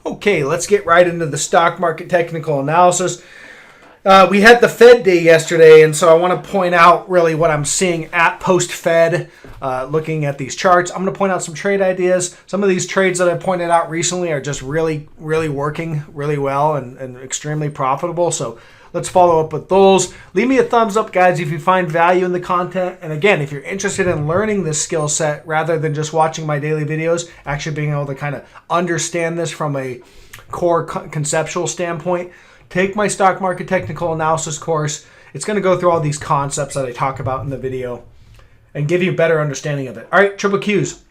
Okay, let's get right into the stock market technical analysis. We had the Fed day yesterday, and so I want to point out really what I'm seeing at post-Fed, looking at these charts. I'm going to point out some trade ideas. Some of these trades that I pointed out recently are just really working really well and extremely profitable. So let's follow up with those. Leave me a thumbs up, guys, if you find value in the content. And again, if you're interested in learning this skill set rather than just watching my daily videos, actually being able to kind of understand this from a core conceptual standpoint, take my stock market technical analysis course. It's going to go through all these concepts that I talk about in the video and give you a better understanding of it. All right, triple Qs.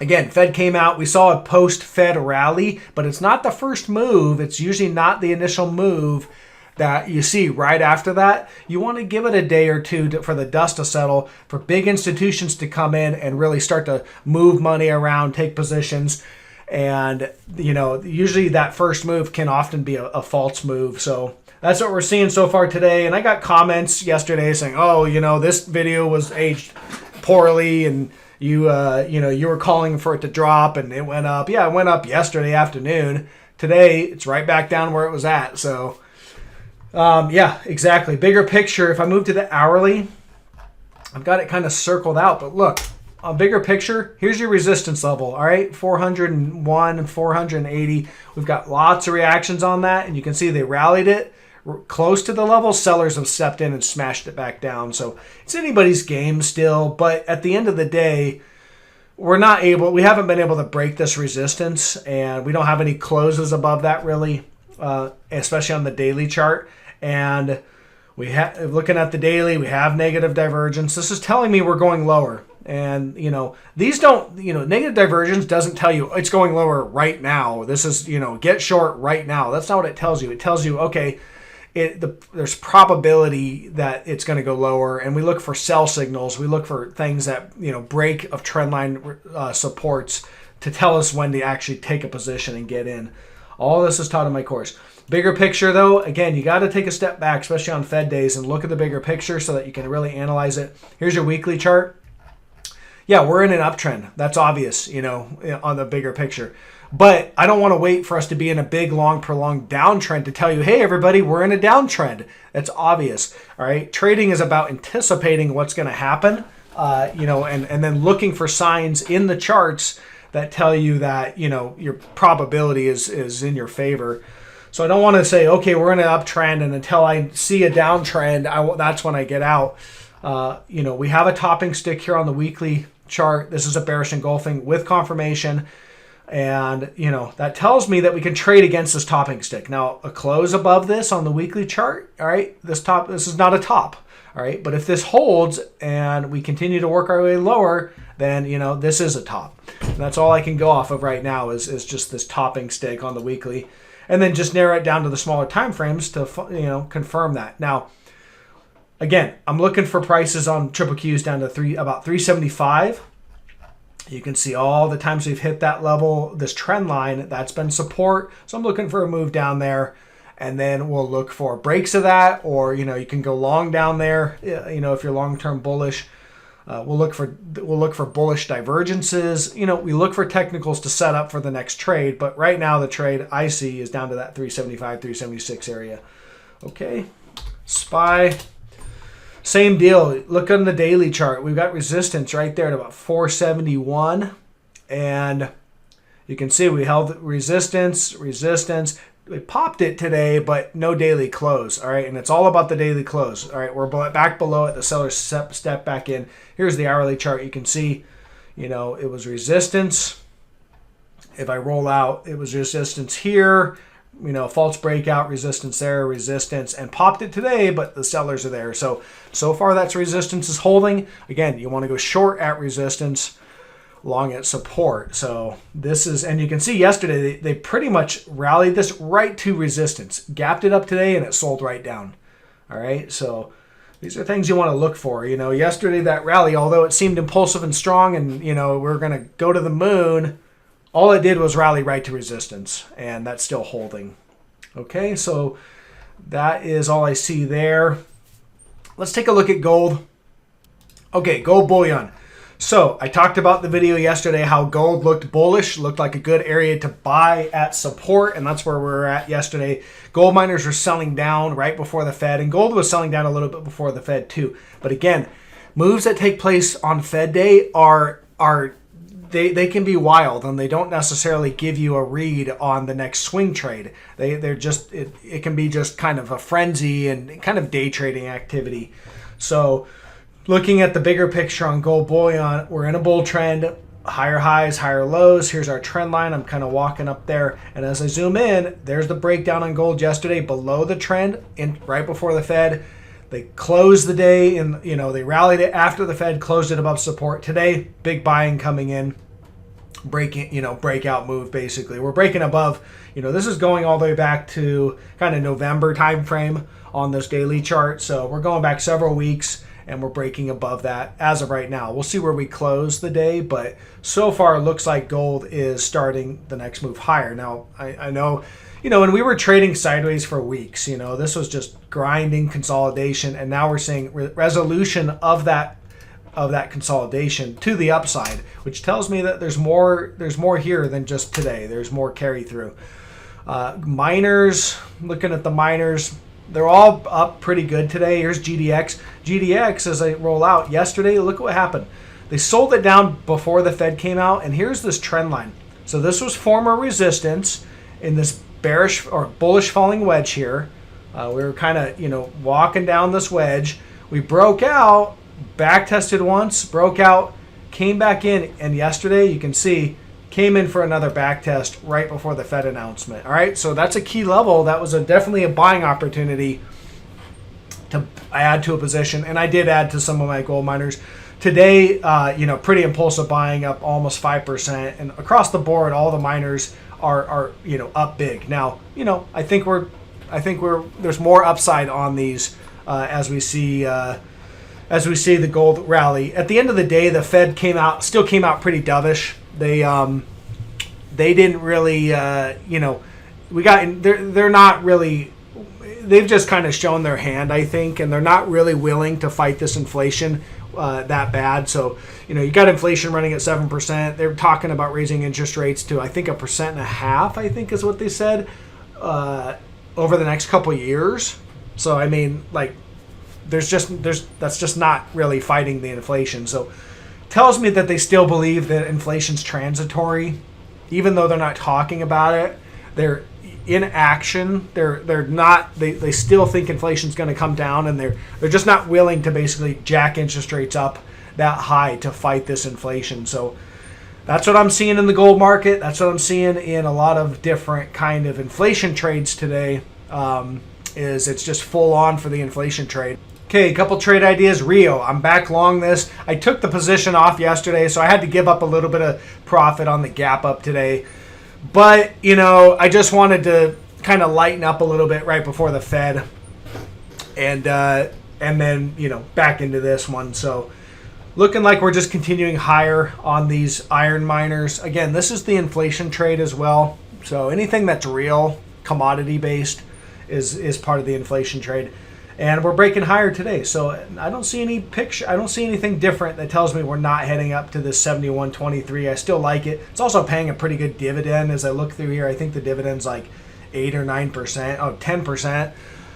Again, Fed came out. We saw a post-Fed rally, but it's not the first move. It's usually not the initial move that you see right after that. You want to give it a day or two for the dust to settle, for big institutions to come in and really start to move money around, take positions. And, usually that first move can often be a false move. So that's what we're seeing so far today. And I got comments yesterday saying, oh, this video was aged poorly and you were calling for it to drop and it went up. Yeah, it went up yesterday afternoon. Today, it's right back down where it was at. So yeah, exactly. Bigger picture, if I move to the hourly, I've got it kind of circled out. But look, a bigger picture, here's your resistance level, all right? 401 and 480. We've got lots of reactions on that, and you can see they rallied it close to the level. Sellers have stepped in and smashed it back down. So it's anybody's game still, but at the end of the day, we haven't been able to break this resistance, and we don't have any closes above that really, especially on the daily chart. And looking at the daily, we have negative divergence. This is telling me we're going lower. And, these don't, negative divergence doesn't tell you it's going lower right now. This is, get short right now. That's not what it tells you. It tells you, okay, there's probability that it's going to go lower. And we look for sell signals. We look for things that, break of trendline supports to tell us when to actually take a position and get in. All this is taught in my course. Bigger picture, though, again, you got to take a step back, especially on Fed days, and look at the bigger picture so that you can really analyze it. Here's your weekly chart. Yeah, we're in an uptrend. That's obvious, on the bigger picture. But I don't want to wait for us to be in a big, long, prolonged downtrend to tell you, hey, everybody, we're in a downtrend. That's obvious, all right? Trading is about anticipating what's going to happen, and then looking for signs in the charts that tell you that, your probability is in your favor. So I don't want to say, okay, we're in an uptrend, and until I see a downtrend, that's when I get out. We have a topping stick here on the weekly chart. This is a bearish engulfing with confirmation. And, that tells me that we can trade against this topping stick. Now, a close above this on the weekly chart, all right, this is not a top, all right? But if this holds and we continue to work our way lower, then, this is a top. And that's all I can go off of right now is just this topping stick on the weekly. And then just narrow it down to the smaller time frames to, confirm that. Now, again, I'm looking for prices on triple Qs down to about 375. You can see all the times we've hit that level, this trend line, that's been support. So I'm looking for a move down there, and then we'll look for breaks of that, or you can go long down there. If you're long-term bullish, we'll look for bullish divergences. We look for technicals to set up for the next trade. But right now, the trade I see is down to that 375, 376 area. Okay, SPY. Same deal. Look on the daily chart. We've got resistance right there at about 471. And you can see we held resistance. We popped it today, but no daily close. All right. And it's all about the daily close. All right. We're back below it. The sellers step back in. Here's the hourly chart. You can see, it was resistance. If I roll out, it was resistance here. False breakout, resistance there, resistance, and popped it today, but the sellers are there. So far that's resistance is holding. Again, you want to go short at resistance, long at support. So this is, and you can see yesterday, they pretty much rallied this right to resistance, gapped it up today, and it sold right down. All right, so these are things you want to look for. Yesterday that rally, although it seemed impulsive and strong and, we're going to go to the moon, all it did was rally right to resistance, and that's still holding. Okay, so that is all I see there. Let's take a look at gold. Okay, gold bullion. So I talked about the video yesterday, how gold looked bullish, looked like a good area to buy at support, and that's where we were at yesterday. Gold miners were selling down right before the Fed, and gold was selling down a little bit before the Fed too. But again, moves that take place on Fed day they can be wild, and they don't necessarily give you a read on the next swing trade. They're just it can be just kind of a frenzy and kind of day trading activity. So looking at the bigger picture on gold bullion, we're in a bull trend, higher highs, higher lows. Here's our trend line. I'm kind of walking up there, and as I zoom in, there's the breakdown on gold yesterday below the trend right before the Fed. They closed the day and they rallied it after the Fed closed it above support. Today, big buying coming in, breakout move basically. We're breaking above, this is going all the way back to kind of November time frame on this daily chart. So we're going back several weeks and we're breaking above that as of right now. We'll see where we close the day, but so far it looks like gold is starting the next move higher. Now, I know, when we were trading sideways for weeks, this was just grinding consolidation, and now we're seeing resolution of that consolidation to the upside, which tells me that there's more here than just today. There's more carry through. Miners, looking at the miners, they're all up pretty good today. Here's GDX. GDX, as I roll out yesterday, look what happened. They sold it down before the Fed came out, and here's this trend line. So this was former resistance in this bearish or bullish falling wedge here. We were kind of, walking down this wedge. We broke out, back tested once, broke out, came back in, and yesterday you can see came in for another back test right before the Fed announcement. All right, so that's a key level. That was definitely a buying opportunity to add to a position, and I did add to some of my gold miners today. Pretty impulsive buying, up almost 5%, and across the board, all the miners are up big. Now, I think there's more upside on these as we see the gold rally. At the end of the day, the Fed still came out pretty dovish. They didn't really, they're not really, they've just kind of shown their hand, I think, and they're not really willing to fight this inflation that bad. So, you got inflation running at 7%. They're talking about raising interest rates to, I think, 1.5%, I think is what they said, over the next couple of years. So, I mean, that's just not really fighting the inflation. So tells me that they still believe that inflation's transitory, even though they're not talking about it. They're in action. They still think inflation's going to come down, and they're just not willing to basically jack interest rates up that high to fight this inflation. So that's what I'm seeing in the gold market. That's what I'm seeing in a lot of different kind of inflation trades today. Is it's just full on for the inflation trade. Okay, a couple trade ideas. Rio, I'm back long this. I took the position off yesterday, so I had to give up a little bit of profit on the gap up today. But, I just wanted to kind of lighten up a little bit right before the Fed. And then, back into this one. So looking like we're just continuing higher on these iron miners. Again, this is the inflation trade as well. So anything that's real, commodity based, is part of the inflation trade. And we're breaking higher today. So I don't see anything different that tells me we're not heading up to this 71.23. I still like it. It's also paying a pretty good dividend as I look through here. I think the dividend's like 8 or 9%, 10%.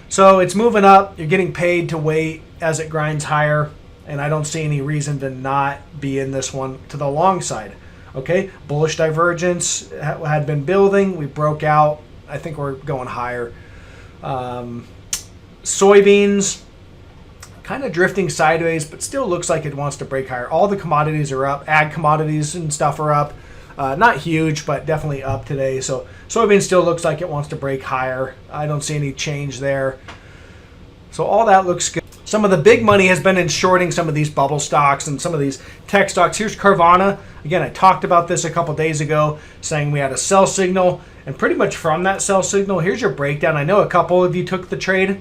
So it's moving up. You're getting paid to wait as it grinds higher. And I don't see any reason to not be in this one to the long side. Okay, bullish divergence had been building. We broke out. I think we're going higher. Soybeans kind of drifting sideways, but still looks like it wants to break higher. All the commodities are up. Ag commodities and stuff are up. Not huge, but definitely up today. So soybean still looks like it wants to break higher. I don't see any change there. So all that looks good. Some of the big money has been in shorting some of these bubble stocks and some of these tech stocks. Here's Carvana. Again, I talked about this a couple days ago, saying we had a sell signal. And pretty much from that sell signal, here's your breakdown. I know a couple of you took the trade.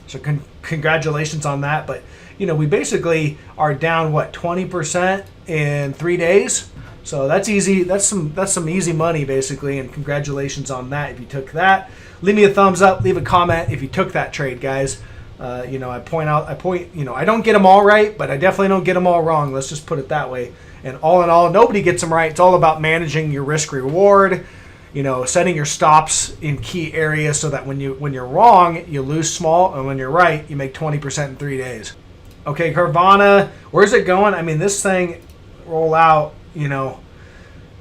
So congratulations on that. But, we basically are down, 20% in 3 days. So that's easy. That's some easy money, basically. And congratulations on that if you took that. Leave me a thumbs up. Leave a comment if you took that trade, guys. I don't get them all right, but I definitely don't get them all wrong. Let's just put it that way. And all in all, nobody gets them right. It's all about managing your risk reward, setting your stops in key areas so that when you're wrong, you lose small, and when you're right, you make 20% in 3 days. Okay, Carvana, where's it going? I mean, this thing roll out,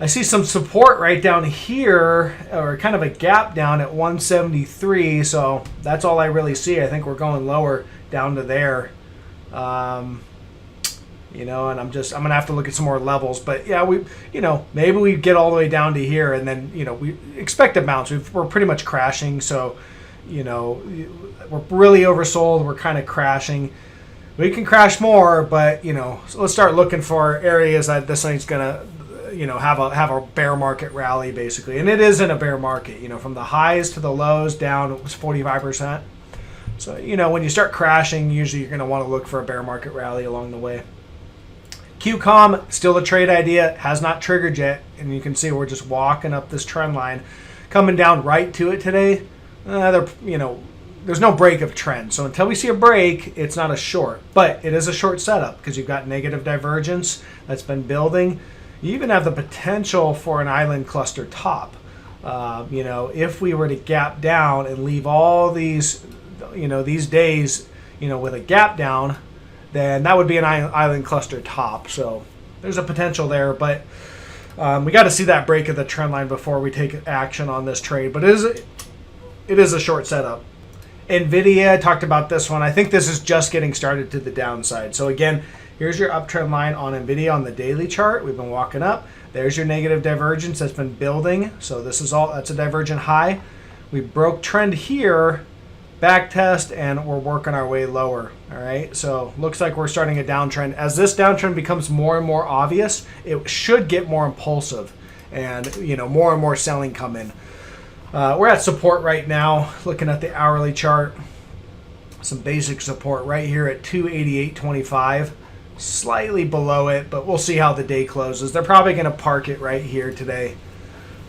I see some support right down here, or kind of a gap down at 173, so that's all I really see. I think we're going lower down to there. And I'm gonna have to look at some more levels, but yeah, maybe we get all the way down to here, and then we expect a bounce. We're pretty much crashing, so we're really oversold. We're kind of crashing. We can crash more, but so let's start looking for areas that this thing's gonna have a bear market rally, basically. And it isn't a bear market. From the highs to the lows down, it was 45%. So when you start crashing, usually you're going to want to look for a bear market rally along the way. QCOM, still a trade idea, has not triggered yet, and you can see we're just walking up this trend line, coming down right to it today. There's no break of trend, so until we see a break, it's not a short, but it is a short setup because you've got negative divergence that's been building. You even have the potential for an island cluster top. If we were to gap down and leave all these, these days, with a gap down, then that would be an island cluster top. So there's a potential there, but we got to see that break of the trend line before we take action on this trade. But it is a short setup. NVIDIA, talked about this one. I think this is just getting started to the downside. So again, here's your uptrend line on NVIDIA on the daily chart. We've been walking up. There's your negative divergence that's been building. So that's a divergent high. We broke trend here, back test, and we're working our way lower. All right, so looks like we're starting a downtrend. As this downtrend becomes more and more obvious, it should get more impulsive, and more and more selling come in. We're at support right now, looking at the hourly chart. Some basic support right here at 288.25. Slightly below it, but we'll see how the day closes. They're probably going to park it right here today.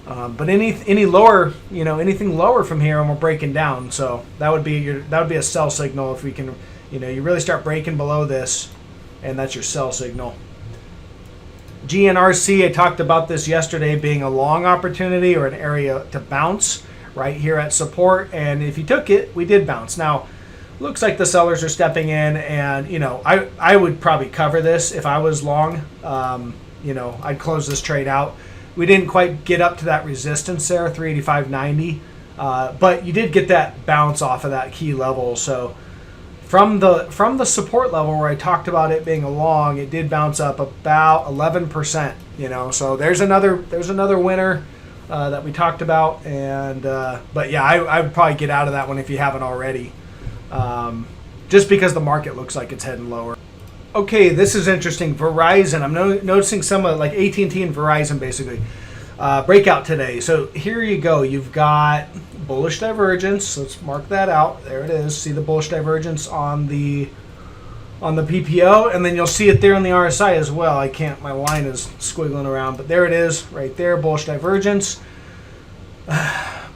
But any lower, anything lower from here, and we're breaking down. So that would be a sell signal if we can, you really start breaking below this, and that's your sell signal. GNRC, I talked about this yesterday being a long opportunity or an area to bounce right here at support, and if you took it, we did bounce. Now, looks like the sellers are stepping in, and I would probably cover this if I was long. I'd close this trade out. We didn't quite get up to that resistance there, 385.90, but you did get that bounce off of that key level. So from the support level where I talked about it being a long, it did bounce up about 11%. So there's another winner that we talked about, and but yeah, I would probably get out of that one if you haven't already. Just because the market looks like it's heading lower. Okay, this is interesting. Verizon, I'm noticing some of like AT&T and Verizon basically breakout today. So here you go. You've got bullish divergence. Let's mark that out. There it is. See the bullish divergence on the PPO, and then you'll see it there on the RSI as well. My line is squiggling around, but there it is right there. Bullish divergence.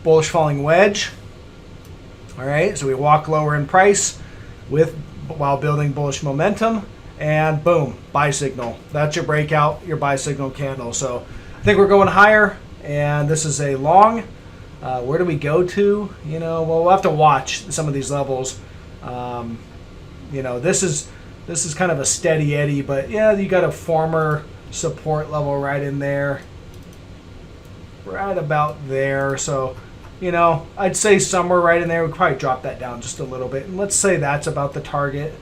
Bullish falling wedge. All right, so we walk lower in price while building bullish momentum, and boom, buy signal. That's your breakout, your buy signal candle. So I think we're going higher, and this is a long. Where do we go to? Well, we'll have to watch some of these levels. This is kind of a steady eddy, but yeah, you got a former support level right in there, right about there. So I'd say somewhere right in there. We'd probably drop that down just a little bit. And let's say that's about the target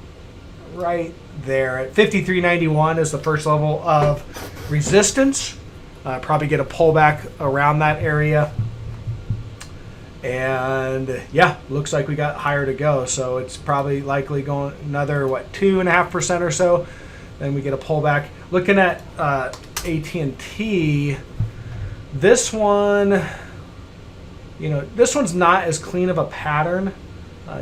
right there. At 53.91 is the first level of resistance. Probably get a pullback around that area. And yeah, looks like we got higher to go. So it's probably likely going another, 2.5% or so. Then we get a pullback. Looking at AT&T, this one... this one's not as clean of a pattern.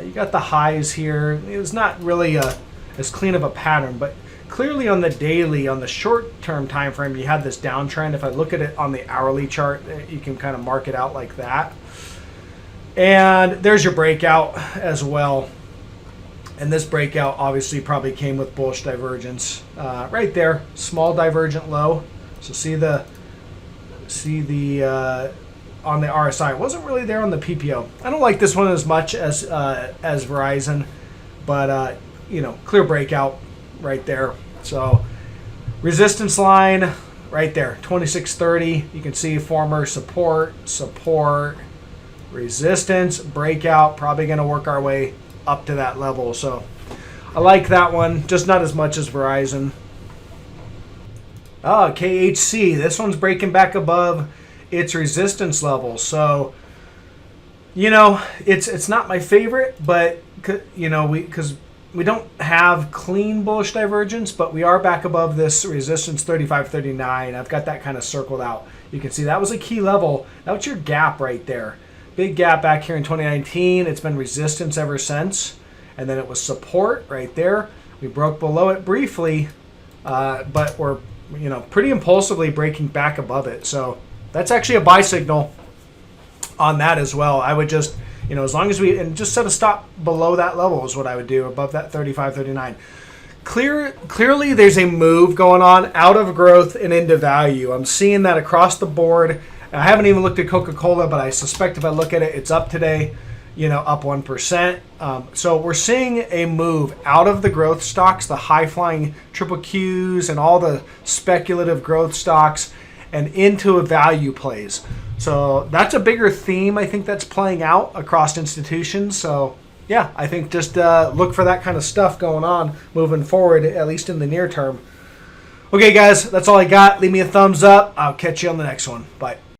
You got the highs here. It's not really as clean of a pattern, but clearly on the daily, on the short-term time frame, you had this downtrend. If I look at it on the hourly chart, you can kind of mark it out like that. And there's your breakout as well. And this breakout obviously probably came with bullish divergence right there, small divergent low. So see the on the RSI. It wasn't really there on the PPO. I don't like this one as much as Verizon, but you know, clear breakout right there. So resistance line right there, 2630. You can see former support, resistance, breakout. Probably going to work our way up to that level. So I like that one, just not as much as Verizon. KHC. This one's breaking back above its resistance level. So, you know, it's not my favorite, but you know, because we don't have clean bullish divergence, but we are back above this resistance 35.39. I've got that kind of circled out. You can see that was a key level. That's your gap right there. Big gap back here in 2019. It's been resistance ever since. And then it was support right there. We broke below it briefly, but we're, you know, pretty impulsively breaking back above it. So that's actually a buy signal on that as well. I would just, you know, as long as we, and just set a stop below that level is what I would do, above that 35.39. Clearly there's a move going on out of growth and into value. I'm seeing that across the board. I haven't even looked at Coca-Cola, but I suspect if I look at it, it's up today, you know, up 1%. So we're seeing a move out of the growth stocks, the high-flying triple Qs and all the speculative growth stocks, and into value plays. So that's a bigger theme, I think, that's playing out across institutions. So yeah, I think just look for that kind of stuff going on moving forward, at least in the near term. Okay, guys, that's all I got. Leave me a thumbs up. I'll catch you on the next one. Bye.